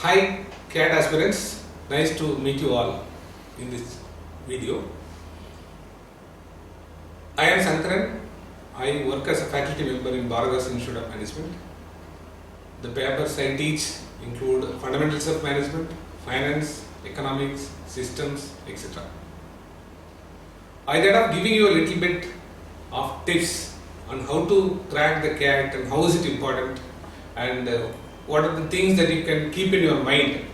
Hi CAT aspirants, nice to meet you all in this video. I am Sankaran. I work as a faculty member in Bharadas Institute of Management. The papers I teach include fundamentals of management, finance, economics, systems, etc. I thought of giving you a little bit of tips on how to crack the CAT and how is it important and what are the things that you can keep in your mind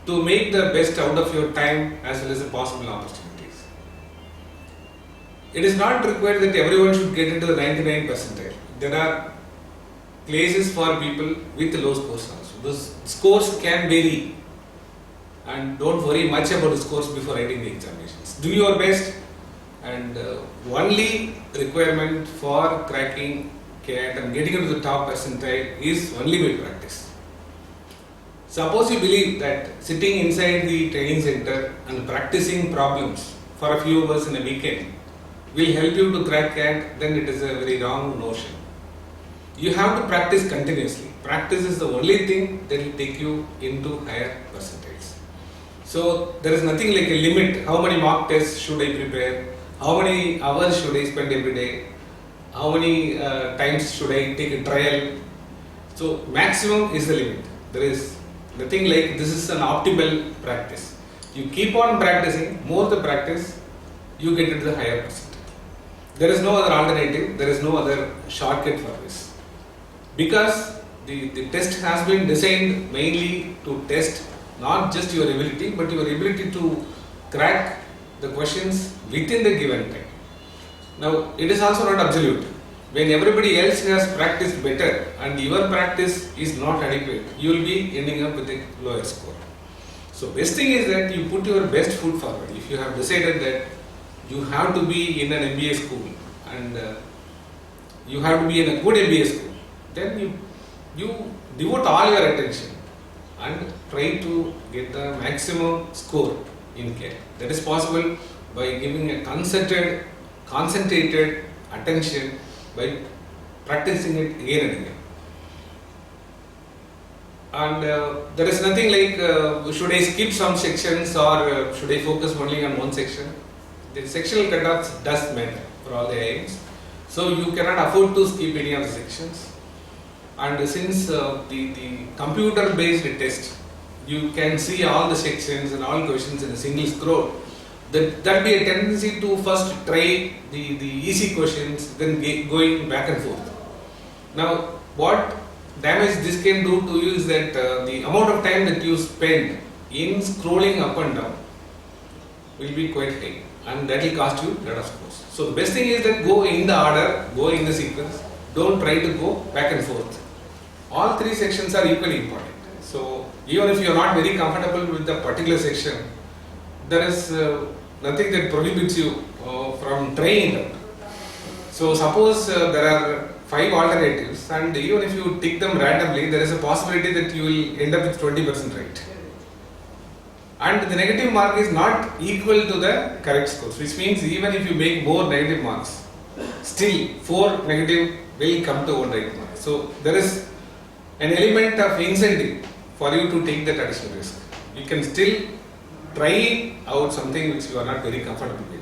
to make the best out of your time as well as the possible opportunities. It is not required that everyone should get into the 99 percentile. There are places for people with low scores also. Those scores can vary, and don't worry much about the scores before writing the examinations. Do your best, and only requirement for cracking CAT and getting into the top percentile is only by practice. Suppose you believe that sitting inside the training center and practicing problems for a few hours in a weekend will help you to crack CAT, then it is a very wrong notion. You have to practice continuously. Practice is the only thing that will take you into higher percentiles. So there is nothing like a limit. How many mock tests should I prepare? How many hours should I spend every day? How many times should I take a trial? So maximum is the limit. There is nothing like this is an optimal practice. You keep on practicing, more the practice, you get into the higher percentile. There is no other alternative, there is no other shortcut for this. Because the test has been designed mainly to test not just your ability, but your ability to crack the questions within the given time. Now, it is also not absolute. When everybody else has practiced better and your practice is not adequate, you will be ending up with a lower score. So, best thing is that you put your best foot forward. If you have decided that you have to be in an MBA school and you have to be in a good MBA school, then you devote all your attention and try to get the maximum score in CAT. That is possible by giving a concentrated attention by practicing it again and again. And there is nothing like should I skip some sections or should I focus only on one section. The sectional cutoffs does matter for all the IIMs. So you cannot afford to skip any of the sections. And since the computer based test, you can see all the sections and all questions in a single scroll. That be a tendency to first try the easy questions, then going back and forth. Now, what damage this can do to you is that the amount of time that you spend in scrolling up and down will be quite high, and that will cost you a lot of scores. So, the best thing is that go in the order, go in the sequence, don't try to go back and forth. All three sections are equally important. So, even if you are not very comfortable with the particular section, there is nothing that prohibits you from trying it out. So, suppose there are 5 alternatives, and even if you tick them randomly, there is a possibility that you will end up with 20% right. And the negative mark is not equal to the correct scores, which means even if you make more negative marks, still 4 negative will come to 1 right mark. So, there is an element of incentive for you to take that additional risk. You can still try out something which you are not very comfortable with.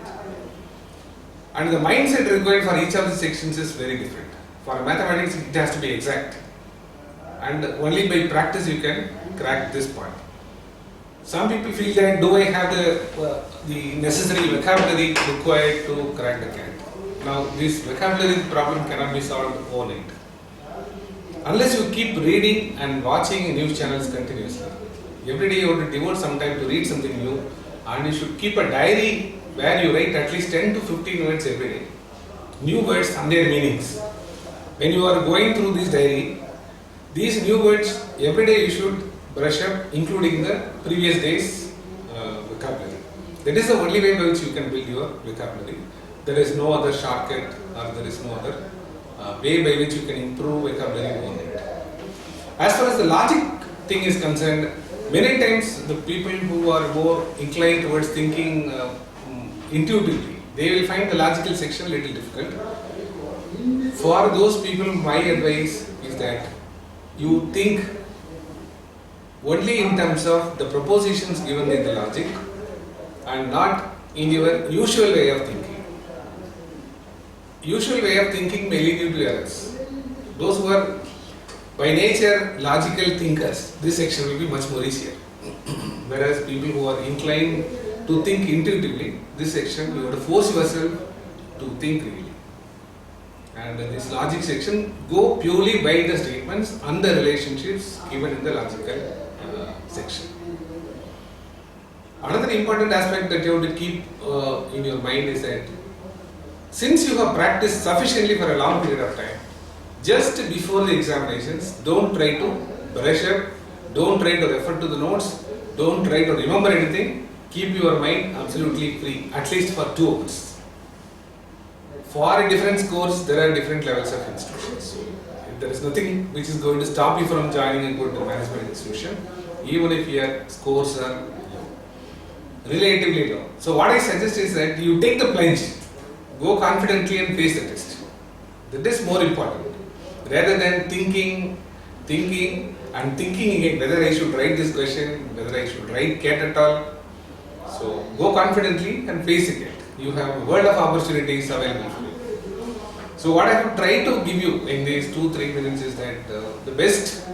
And the mindset required for each of the sections is very different. For mathematics, it has to be exact. And only by practice you can crack this part. Some people feel that do I have the necessary vocabulary required to crack the CAT? Now, this vocabulary problem cannot be solved overnight. Unless you keep reading and watching news channels continuously. Every day you have to devote some time to read something new, and you should keep a diary where you write at least 10 to 15 minutes every day. New words and their meanings. When you are going through this diary, these new words every day you should brush up, including the previous day's vocabulary. That is the only way by which you can build your vocabulary. There is no other shortcut or there is no other way by which you can improve vocabulary overnight. As far as the logic thing is concerned, many times the people who are more inclined towards thinking intuitively, they will find the logical section a little difficult. For those people, my advice is that you think only in terms of the propositions given in the logic and not in your usual way of thinking. Usual way of thinking may lead you to errors. Those who are by nature logical thinkers, this section will be much more easier. Whereas people who are inclined to think intuitively, this section you have to force yourself to think really. And this logic section go purely by the statements and the relationships given in the logical section. Another important aspect that you have to keep in your mind is that since you have practiced sufficiently for a long period of time, just before the examinations, don't try to brush up, don't try to refer to the notes, don't try to remember anything, keep your mind absolutely free, at least for 2 hours. For different scores, there are different levels of institutions. There is nothing which is going to stop you from joining a good management institution, even if your scores are relatively low. So what I suggest is that you take the plunge, go confidently and face the test. That is more important. Rather than thinking again whether I should write this question, whether I should write CAT at all. So go confidently and face it. You have a world of opportunities available for you. So what I have tried to give you in these 2-3 minutes is that the best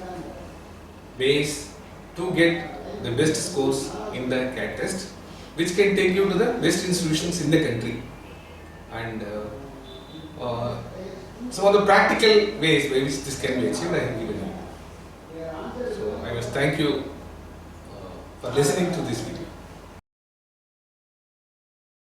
ways to get the best scores in the CAT test, which can take you to the best institutions in the country, and some of the practical ways by which this can be achieved I have given you. So I must thank you for listening to this video.